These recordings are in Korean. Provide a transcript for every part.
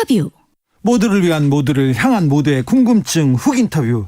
인터뷰. 모두를 위한, 모두를 향한, 모두의 궁금증 훅 인터뷰.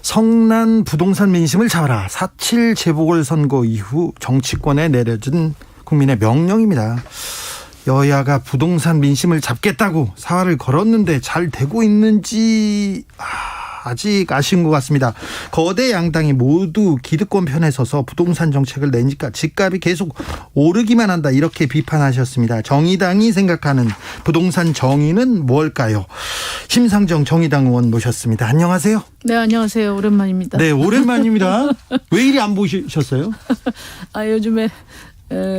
성난 부동산 민심을 잡아라. 4.7 재보궐선거 이후 정치권에 내려진 국민의 명령입니다. 여야가 부동산 민심을 잡겠다고 사활을 걸었는데 잘 되고 있는지 아직 아쉬운 것 같습니다. 거대 양당이 모두 기득권 편에 서서 부동산 정책을 내니까 집값이 계속 오르기만 한다, 이렇게 비판하셨습니다. 정의당이 생각하는 부동산 정의는 뭘까요? 심상정 정의당 의원 모셨습니다. 안녕하세요. 네, 안녕하세요. 오랜만입니다. 네, 오랜만입니다. 왜 이리 안 보셨어요? 요즘에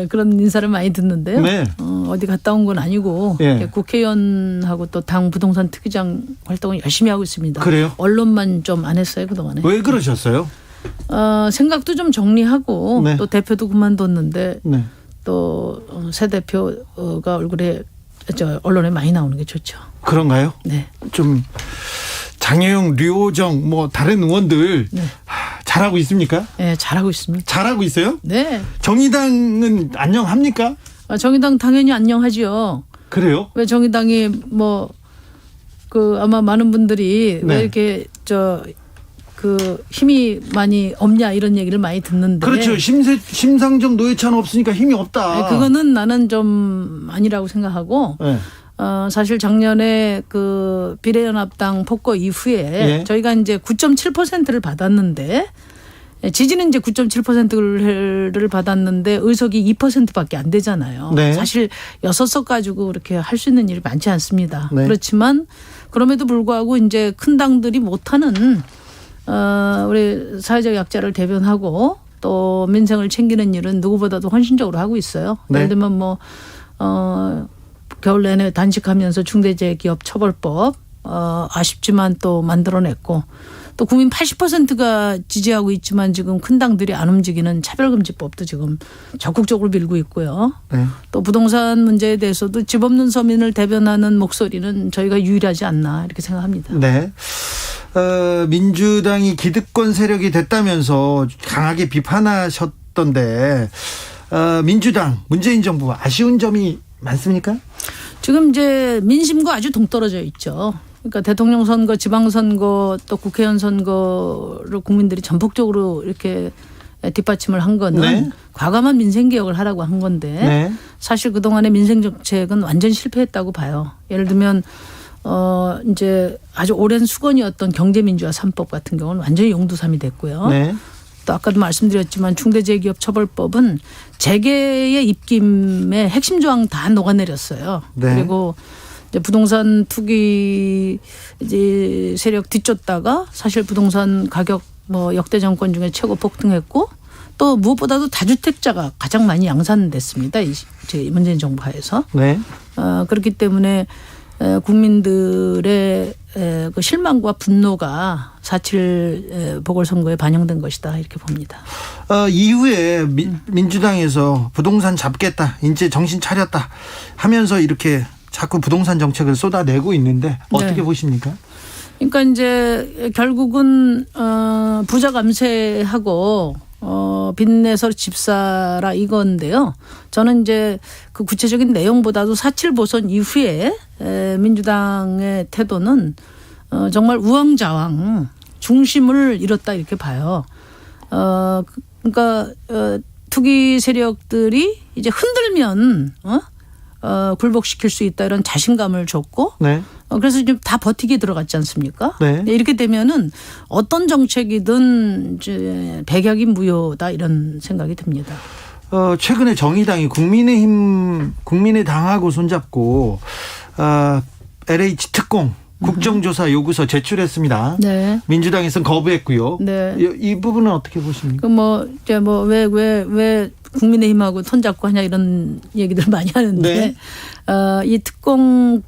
그런 인사를 많이 듣는데요. 네. 어디 갔다 온 건 아니고 국회의원하고 또 당 부동산 특위장 활동을 열심히 하고 있습니다. 그래요? 언론만 좀 안 했어요, 그동안에. 왜 그러셨어요? 생각도 좀 정리하고 네. 또 대표도 그만뒀는데 네. 또 새 대표가 얼굴에 언론에 많이 나오는 게 좋죠. 그런가요? 네. 좀 장혜영, 류호정 뭐 다른 의원들 네. 잘하고 있습니까? 네, 잘하고 있습니다. 잘하고 있어요? 네. 정의당은 안녕합니까? 정의당 당연히 안녕하지요. 그래요? 왜 정의당이 아마 많은 분들이 네. 왜 이렇게 힘이 많이 없냐 이런 얘기를 많이 듣는데. 그렇죠. 심상정 노회찬 없으니까 힘이 없다. 그거는 나는 좀 아니라고 생각하고. 네. 사실 작년에 그 비례연합당 폭거 이후에 저희가 이제 9.7%를 받았는데, 지지는 이제 9.7%를 받았는데 의석이 2%밖에 안 되잖아요. 네. 사실 6석 가지고 그렇게 할 수 있는 일이 많지 않습니다. 네. 그렇지만 그럼에도 불구하고 이제 큰 당들이 못하는 우리 사회적 약자를 대변하고 또 민생을 챙기는 일은 누구보다도 헌신적으로 하고 있어요. 네. 예를 들면 겨울 내내 단식하면서 중대재해기업 처벌법 아쉽지만 또 만들어냈고, 또 국민 80%가 지지하고 있지만 지금 큰 당들이 안 움직이는 차별금지법도 지금 적극적으로 밀고 있고요. 네. 또 부동산 문제에 대해서도 집 없는 서민을 대변하는 목소리는 저희가 유일하지 않나 이렇게 생각합니다. 네. 민주당이 기득권 세력이 됐다면서 강하게 비판하셨던데, 민주당, 문재인 정부 아쉬운 점이 많습니까? 지금 이제 민심과 아주 동떨어져 있죠. 그러니까 대통령 선거, 지방선거, 또 국회의원 선거를 국민들이 전폭적으로 이렇게 뒷받침을 한 거는 네. 과감한 민생개혁을 하라고 한 건데 네. 사실 그동안의 민생정책은 완전 실패했다고 봐요. 예를 들면 이제 아주 오랜 수건이었던 경제민주화 3법 같은 경우는 완전히 용두삼이 됐고요. 네. 또 아까도 말씀드렸지만 중대재해기업 처벌법은 재계의 입김에 핵심 조항 다 녹아내렸어요. 네. 그리고 이제 부동산 투기 이제 세력 뒤쫓다가 사실 부동산 가격 역대 정권 중에 최고 폭등했고, 또 무엇보다도 다주택자가 가장 많이 양산됐습니다. 이 문재인 정부 하에서. 네. 그렇기 때문에 국민들의 그 실망과 분노가 4.7 보궐선거에 반영된 것이다 이렇게 봅니다. 이후에 민주당에서 부동산 잡겠다, 이제 정신 차렸다 하면서 이렇게 자꾸 부동산 정책을 쏟아내고 있는데 어떻게 네. 보십니까? 그러니까 이제 결국은 부자 감세하고 빚내서 집 사라 이건데요. 저는 이제 그 구체적인 내용보다도 4.7 보선 이후에 민주당의 태도는 정말 우왕좌왕 중심을 잃었다 이렇게 봐요. 그러니까 투기 세력들이 이제 흔들면 굴복시킬 수 있다 이런 자신감을 줬고, 네. 그래서 좀 다 버티게 들어갔지 않습니까? 네. 이렇게 되면은 어떤 정책이든 이제 백약이 무효다 이런 생각이 듭니다. 최근에 정의당이 국민의당하고 손잡고 LH 특공 국정조사 요구서 제출했습니다. 네. 민주당에서는 거부했고요. 네. 이 부분은 어떻게 보십니까? 왜 국민의힘하고 손잡고 하냐 이런 얘기들 많이 하는데, 네. 이 특공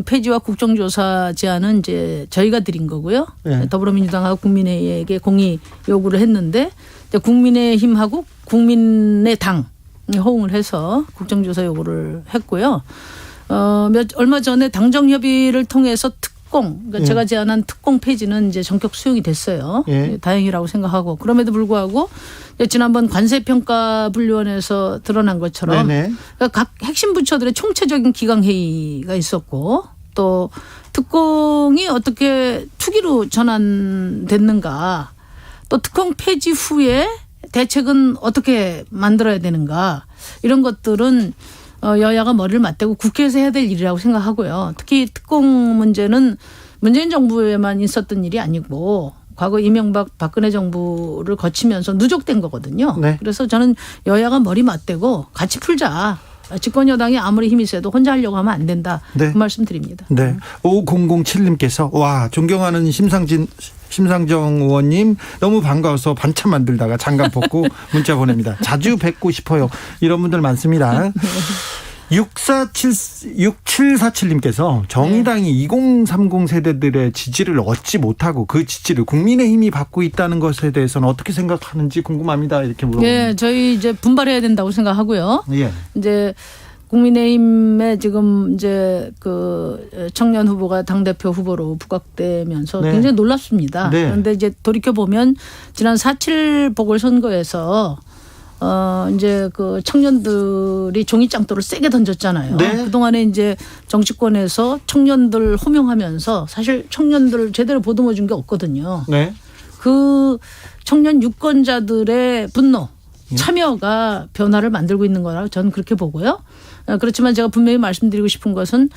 폐지와 국정조사 제안은 이제 저희가 드린 거고요. 네. 더불어민주당하고 국민의힘에게 공의 요구를 했는데, 이제 국민의힘하고 국민의당 호응을 해서 국정조사 요구를 했고요. 얼마 전에 당정 협의를 통해서 특공, 그러니까 제가 제안한 특공 폐지는 이제 전격 수용이 됐어요. 다행이라고 생각하고, 그럼에도 불구하고 지난번 관세평가분류원에서 드러난 것처럼 그러니까 각 핵심 부처들의 총체적인 기강 회의가 있었고, 또 특공이 어떻게 투기로 전환됐는가, 또 특공 폐지 후에 대책은 어떻게 만들어야 되는가, 이런 것들은 여야가 머리를 맞대고 국회에서 해야 될 일이라고 생각하고요. 특히 특공 문제는 문재인 정부에만 있었던 일이 아니고 과거 이명박 박근혜 정부를 거치면서 누적된 거거든요. 네. 그래서 저는 여야가 머리 맞대고 같이 풀자. 집권 여당이 아무리 힘이 세도 혼자 하려고 하면 안 된다. 네. 그 말씀 드립니다. 네. 5007님께서 와, 존경하는 심상정 의원님 너무 반가워서 반찬 만들다가 장갑 벗고 문자 보냅니다. 자주 뵙고 싶어요. 이런 분들 많습니다. 6747님께서 정의당이 2030 세대들의 지지를 얻지 못하고 그 지지를 국민의힘이 받고 있다는 것에 대해서는 어떻게 생각하는지 궁금합니다. 이렇게 물어봅니다. 네, 저희 이제 분발해야 된다고 생각하고요. 예. 이제 국민의힘에 지금 이제 그 청년 후보가 당대표 후보로 부각되면서 네. 굉장히 놀랍습니다. 네. 그런데 이제 돌이켜 보면 지난 4.7 보궐선거에서 이제 그 청년들이 종이장도를 세게 던졌잖아요. 네. 그동안에 이제 정치권에서 청년들 호명하면서 사실 청년들 제대로 보듬어 준 게 없거든요. 네. 그 청년 유권자들의 분노, 참여가 변화를 만들고 있는 거라고 저는 그렇게 보고요. 그렇지만 제가 분명히 말씀드리고 싶은 것은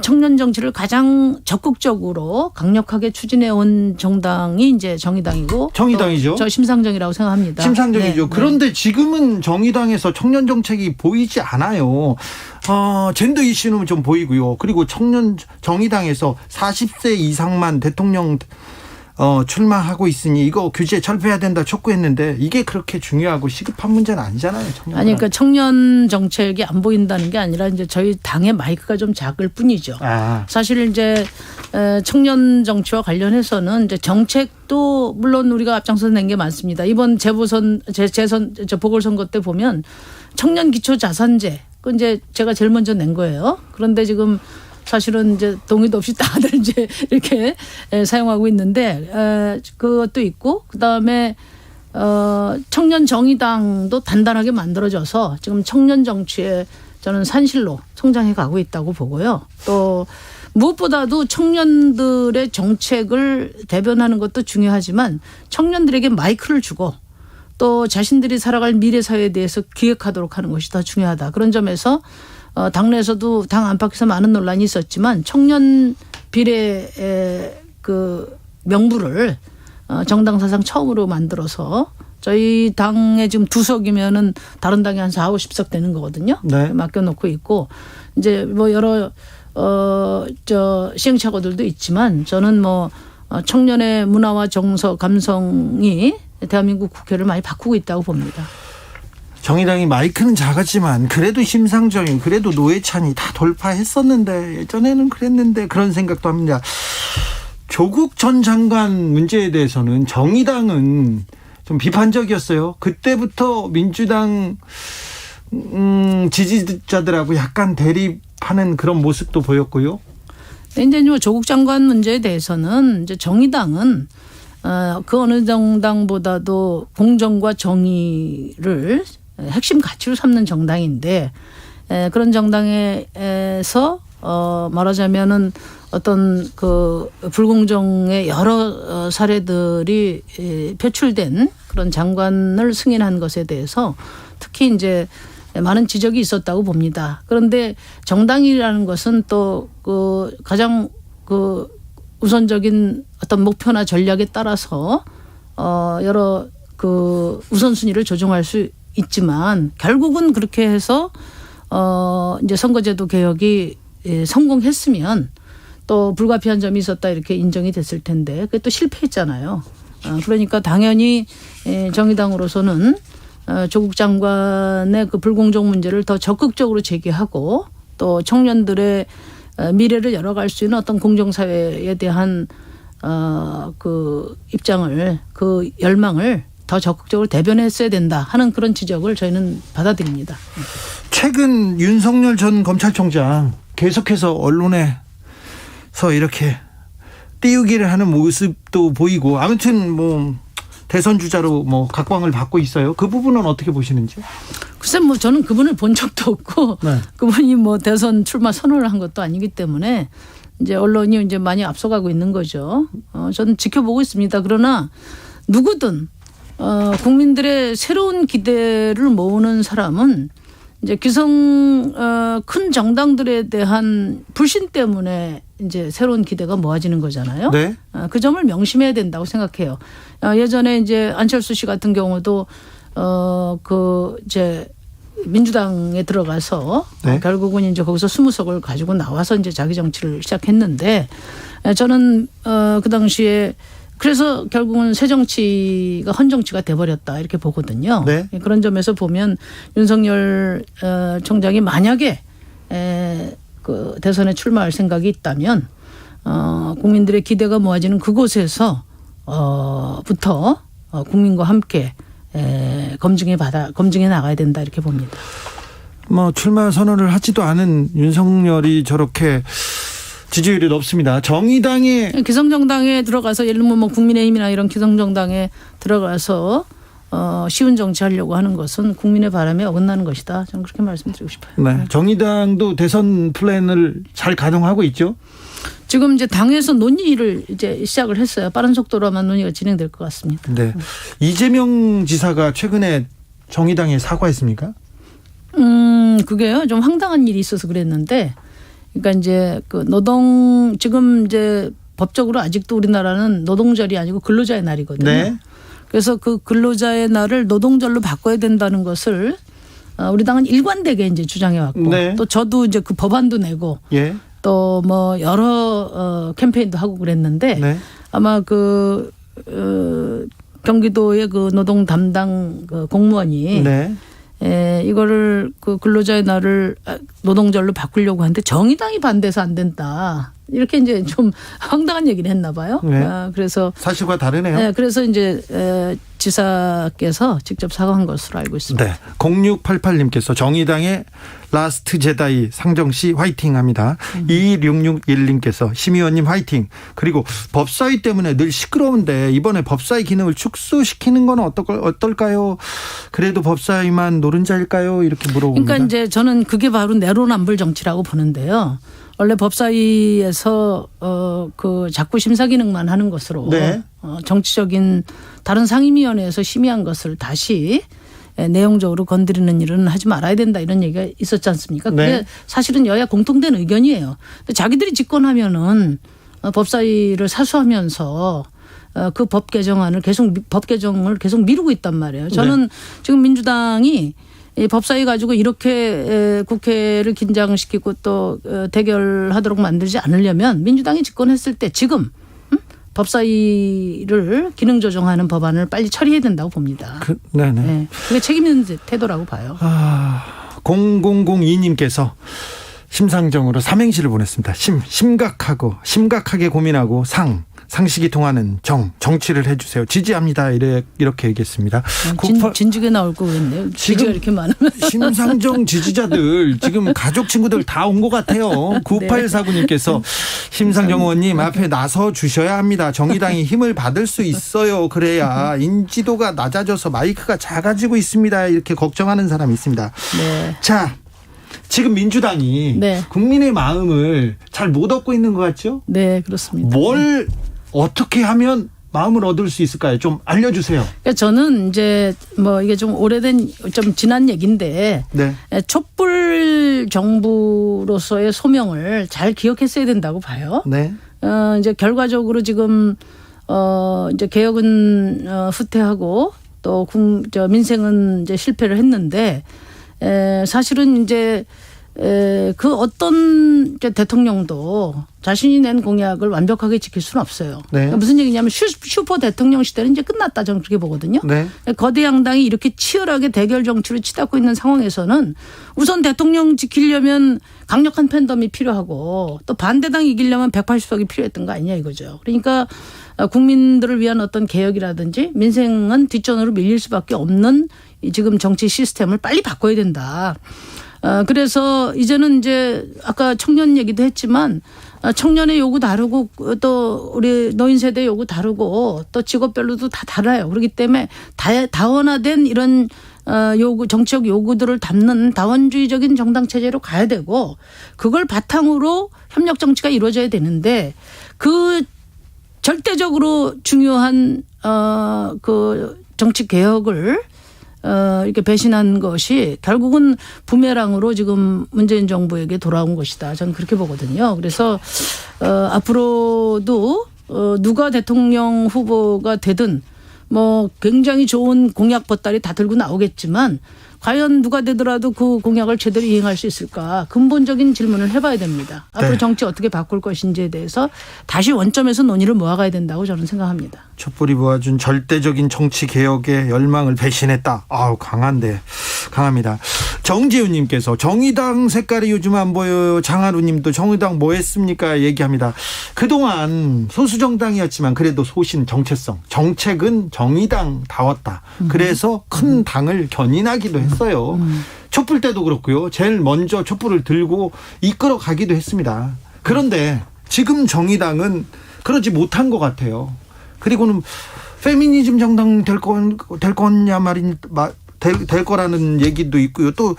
청년 정치를 가장 적극적으로 강력하게 추진해 온 정당이 이제 정의당이고, 정의당이죠. 저 심상정이라고 생각합니다. 심상정이죠. 네. 그런데 지금은 정의당에서 청년 정책이 보이지 않아요. 젠더 이슈는 좀 보이고요. 그리고 정의당에서 40세 이상만 대통령 출마하고 있으니 이거 규제 철폐해야 된다 촉구했는데 이게 그렇게 중요하고 시급한 문제는 아니잖아요. 아니, 그러니까 청년 정책이 안 보인다는 게 아니라 이제 저희 당의 마이크가 좀 작을 뿐이죠. 사실 이제 청년 정치와 관련해서는 이제 정책도 물론 우리가 앞장서서 낸 게 많습니다. 이번 재선 보궐선거 때 보면 청년 기초 자산제, 그 이제 제가 제일 먼저 낸 거예요. 그런데 지금 사실은 이제 동의도 없이 다들 이제 이렇게 사용하고 있는데, 그것도 있고, 그 다음에 청년 정의당도 단단하게 만들어져서 지금 청년 정치에 저는 산실로 성장해 가고 있다고 보고요. 또 무엇보다도 청년들의 정책을 대변하는 것도 중요하지만 청년들에게 마이크를 주고 또 자신들이 살아갈 미래 사회에 대해서 기획하도록 하는 것이 더 중요하다. 그런 점에서 당내에서도 당 안팎에서 많은 논란이 있었지만 청년 비례의 그 명부를 정당 사상 처음으로 만들어서 저희 당에 지금 2석이면은 다른 당에 한 4, 50석 되는 거거든요. 네. 맡겨놓고 있고 이제 뭐 여러 시행착오들도 있지만 저는 뭐 청년의 문화와 정서, 감성이 대한민국 국회를 많이 바꾸고 있다고 봅니다. 정의당이 마이크는 작았지만 그래도 심상정이 그래도 노회찬이 다 돌파했었는데 예전에는 그랬는데 그런 생각도 합니다. 조국 전 장관 문제에 대해서는 정의당은 좀 비판적이었어요. 그때부터 민주당 지지자들하고 약간 대립하는 그런 모습도 보였고요. 이제 조국 장관 문제에 대해서는 이제 정의당은 그 어느 정당보다도 공정과 정의를 핵심 가치로 삼는 정당인데, 그런 정당에서 말하자면은 어떤 그 불공정의 여러 사례들이 표출된 그런 장관을 승인한 것에 대해서 특히 이제 많은 지적이 있었다고 봅니다. 그런데 정당이라는 것은 또 그 가장 그 우선적인 어떤 목표나 전략에 따라서 여러 그 우선순위를 조정할 수 있지만 결국은 그렇게 해서 이제 선거제도 개혁이 성공했으면 또 불가피한 점이 있었다 이렇게 인정이 됐을 텐데 그게 또 실패했잖아요. 그러니까 당연히 정의당으로서는 조국 장관의 그 불공정 문제를 더 적극적으로 제기하고 또 청년들의 미래를 열어갈 수 있는 어떤 공정사회에 대한 그 입장을, 그 열망을 더 적극적으로 대변했어야 된다 하는 그런 지적을 저희는 받아들입니다. 최근 윤석열 전 검찰총장 계속해서 언론에서 이렇게 띄우기를 하는 모습도 보이고 아무튼 뭐 대선 주자로 뭐 각광을 받고 있어요. 그 부분은 어떻게 보시는지? 글쎄 뭐 저는 그분을 본 적도 없고 네. 그분이 뭐 대선 출마 선언을 한 것도 아니기 때문에 이제 언론이 이제 많이 앞서가고 있는 거죠. 저는 지켜보고 있습니다. 그러나 누구든 국민들의 새로운 기대를 모으는 사람은 이제 큰 정당들에 대한 불신 때문에 이제 새로운 기대가 모아지는 거잖아요. 네. 그 점을 명심해야 된다고 생각해요. 예전에 이제 안철수 씨 같은 경우도 이제 민주당에 들어가서 네. 결국은 이제 거기서 20석을 가지고 나와서 이제 자기 정치를 시작했는데 저는 그 당시에 그래서 결국은 새 정치가 헌 정치가 돼버렸다 이렇게 보거든요. 네. 그런 점에서 보면 윤석열 총장이 만약에 그 대선에 출마할 생각이 있다면 국민들의 기대가 모아지는 그곳에서 부터 국민과 함께 검증해 나가야 된다 이렇게 봅니다. 뭐 출마 선언을 하지도 않은 윤석열이 저렇게 지지율이 높습니다. 정의당의 기성정당에 들어가서 예를 들면 뭐 국민의힘이나 이런 기성정당에 들어가서 쉬운 정치하려고 하는 것은 국민의 바람에 어긋나는 것이다. 저는 그렇게 말씀드리고 싶어요. 네. 정의당도 대선 플랜을 잘 가동하고 있죠. 지금 이제 당에서 논의를 이제 시작을 했어요. 빠른 속도로 아마 논의가 진행될 것 같습니다. 네. 이재명 지사가 최근에 정의당에 사과했습니까? 그게요. 좀 황당한 일이 있어서 그랬는데, 그러니까 이제 지금 이제 법적으로 아직도 우리나라는 노동절이 아니고 근로자의 날이거든요. 네. 그래서 그 근로자의 날을 노동절로 바꿔야 된다는 것을 우리 당은 일관되게 이제 주장해 왔고, 네. 또 저도 이제 그 법안도 내고, 예. 또 뭐 여러 캠페인도 하고 그랬는데 아마 경기도의 그 노동 담당 공무원이 이거를 그 근로자의 날을 노동절로 바꾸려고 하는데 정의당이 반대해서 안 된다. 이렇게 이제 좀 황당한 얘기를 했나 봐요. 그래서 사실과 다르네요. 네, 그래서 이제 지사께서 직접 사과한 것으로 알고 있습니다. 네. 0688님께서 정의당의 라스트 제다이 상정씨 화이팅 합니다. 2661님께서 심의원님 화이팅. 그리고 법사위 때문에 늘 시끄러운데 이번에 법사위 기능을 축소시키는 건 어떨까요? 그래도 법사위만 노른자일까요? 이렇게 물어봅니다. 그러니까 이제 저는 그게 바로 내로남불 정치라고 보는데요. 원래 법사위에서 그 자꾸 심사 기능만 하는 것으로 정치적인 다른 상임위원회에서 심의한 것을 다시 내용적으로 건드리는 일은 하지 말아야 된다 이런 얘기가 있었지 않습니까? 그게 사실은 여야 공통된 의견이에요. 근데 자기들이 집권하면은 법사위를 사수하면서 그 법 개정을 계속 미루고 있단 말이에요. 저는 지금 민주당이 법사위 가지고 이렇게 국회를 긴장시키고 또 대결하도록 만들지 않으려면 민주당이 집권했을 때 지금 법사위를 기능 조정하는 법안을 빨리 처리해야 된다고 봅니다. 네. 그게 책임 있는 태도라고 봐요. 0002님께서 심상정으로 삼행시를 보냈습니다. 심각하게 고민하고 상식이 통하는 정치를 해주세요. 지지합니다. 이렇게 얘기했습니다. 진즉에 나올 거 그랬네요. 지지가 이렇게 많으면. 심상정 지지자들 지금 가족 친구들 다 온 것 같아요. 9849님께서 심상정 의원님 앞에 나서 주셔야 합니다. 정의당이 힘을 받을 수 있어요. 그래야 인지도가 낮아져서 마이크가 작아지고 있습니다. 이렇게 걱정하는 사람이 있습니다. 네. 자. 지금 민주당이 국민의 마음을 잘 못 얻고 있는 것 같죠? 네, 그렇습니다. 뭘 어떻게 하면 마음을 얻을 수 있을까요? 좀 알려주세요. 그러니까 저는 이제 뭐 이게 좀 오래된 좀 지난 얘기인데 촛불 정부로서의 소명을 잘 기억했어야 된다고 봐요. 이제 결과적으로 지금 이제 개혁은 후퇴하고 또 민생은 이제 실패를 했는데. 사실은 이제 그 어떤 대통령도 자신이 낸 공약을 완벽하게 지킬 수는 없어요. 그러니까 무슨 얘기냐면 슈퍼 대통령 시대는 이제 끝났다 저는 그렇게 보거든요. 거대 양당이 이렇게 치열하게 대결 정치를 치닫고 있는 상황에서는 우선 대통령 지키려면 강력한 팬덤이 필요하고 또 반대당 이기려면 180석이 필요했던 거 아니냐 이거죠. 그러니까 국민들을 위한 어떤 개혁이라든지 민생은 뒷전으로 밀릴 수밖에 없는 지금 정치 시스템을 빨리 바꿔야 된다. 그래서 이제는 이제 아까 청년 얘기도 했지만 청년의 요구 다르고 또 우리 노인 세대 요구 다르고 또 직업별로도 다 달라요. 그렇기 때문에 다원화된 이런 정치적 요구들을 담는 다원주의적인 정당 체제로 가야 되고 그걸 바탕으로 협력 정치가 이루어져야 되는데 그 절대적으로 중요한 그 정치 개혁을 이렇게 배신한 것이 결국은 부메랑으로 지금 문재인 정부에게 돌아온 것이다. 저는 그렇게 보거든요. 그래서 앞으로도 누가 대통령 후보가 되든 뭐 굉장히 좋은 공약 보따리 다 들고 나오겠지만 과연 누가 되더라도 그 공약을 제대로 이행할 수 있을까 근본적인 질문을 해봐야 됩니다. 앞으로 네. 정치 어떻게 바꿀 것인지에 대해서 다시 원점에서 논의를 모아가야 된다고 저는 생각합니다. 촛불이 모아준 절대적인 정치 개혁의 열망을 배신했다. 아우 강합니다. 정재훈님께서 정의당 색깔이 요즘 안 보여요. 장하루님도 정의당 뭐 했습니까? 얘기합니다. 그동안 소수 정당이었지만 그래도 소신 정체성 정책은 정의당다웠다. 그래서 큰 당을 견인하기도 했어요. 촛불 때도 그렇고요. 제일 먼저 촛불을 들고 이끌어 가기도 했습니다. 그런데 지금 정의당은 그러지 못한 것 같아요. 그리고는 페미니즘 정당 될 거냐 될 거라는 얘기도 있고요. 또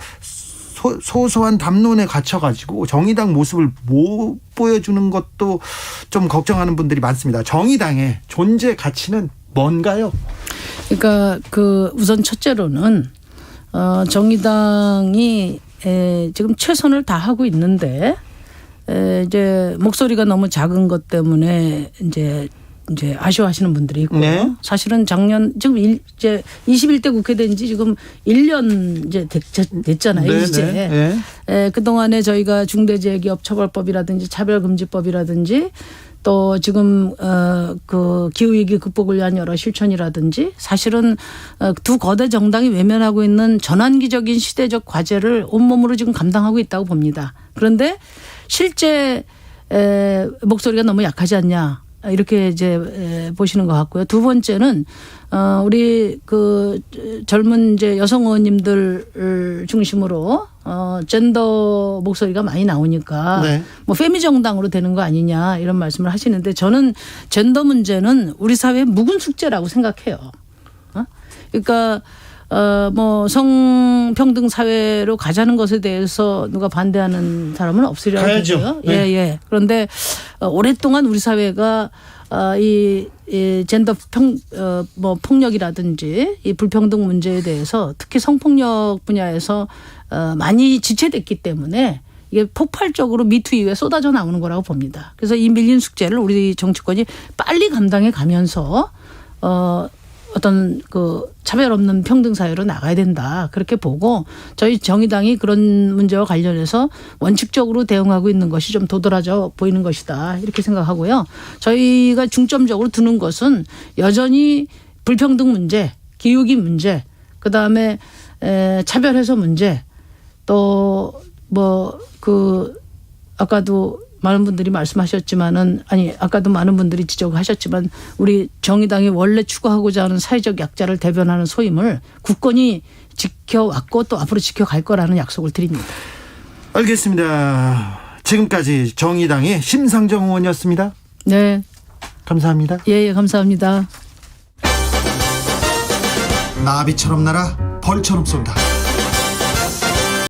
소소한 담론에 갇혀가지고 정의당 모습을 못 보여주는 것도 좀 걱정하는 분들이 많습니다. 정의당의 존재 가치는 뭔가요? 그러니까 우선 첫째로는 정의당이 지금 최선을 다하고 있는데 이제 목소리가 너무 작은 것 때문에 이제 아쉬워하시는 분들이 있고요. 네. 사실은 작년 지금 이제 21대 국회 된 지 지금 1년 이제 됐잖아요. 네, 이제 네. 그동안에 저희가 중대재해기업처벌법이라든지 차별금지법이라든지 또 지금 그 기후위기 극복을 위한 여러 실천이라든지 사실은 두 거대 정당이 외면하고 있는 전환기적인 시대적 과제를 온몸으로 지금 감당하고 있다고 봅니다. 그런데 실제 목소리가 너무 약하지 않냐. 이렇게 이제 보시는 것 같고요. 두 번째는 우리 그 젊은 이제 여성 의원님들 중심으로 젠더 목소리가 많이 나오니까 네. 뭐 페미 정당으로 되는 거 아니냐 이런 말씀을 하시는데 저는 젠더 문제는 우리 사회의 묵은 숙제라고 생각해요. 그러니까 뭐 성평등 사회로 가자는 것에 대해서 누가 반대하는 사람은 없으리라고 보고요. 네. 예. 그런데 오랫동안 우리 사회가 이 젠더 폭력이라든지 이 불평등 문제에 대해서 특히 성폭력 분야에서 많이 지체됐기 때문에 이게 폭발적으로 미투 이후에 쏟아져 나오는 거라고 봅니다. 그래서 이 밀린 숙제를 우리 정치권이 빨리 감당해 가면서 어떤 그 차별 없는 평등 사회로 나가야 된다. 그렇게 보고 저희 정의당이 그런 문제와 관련해서 원칙적으로 대응하고 있는 것이 좀 도드라져 보이는 것이다. 이렇게 생각하고요. 저희가 중점적으로 두는 것은 여전히 불평등 문제, 기후기 문제, 그다음에 차별 해소 문제, 또 아까도 많은 분들이 말씀하셨지만은 아까도 많은 분들이 지적하셨지만 우리 정의당이 원래 추구하고자 하는 사회적 약자를 대변하는 소임을 굳건히 지켜왔고 또 앞으로 지켜갈 거라는 약속을 드립니다. 알겠습니다. 지금까지 정의당의 심상정 의원이었습니다. 네. 감사합니다. 예, 감사합니다. 나비처럼 날아 벌처럼 쏜다.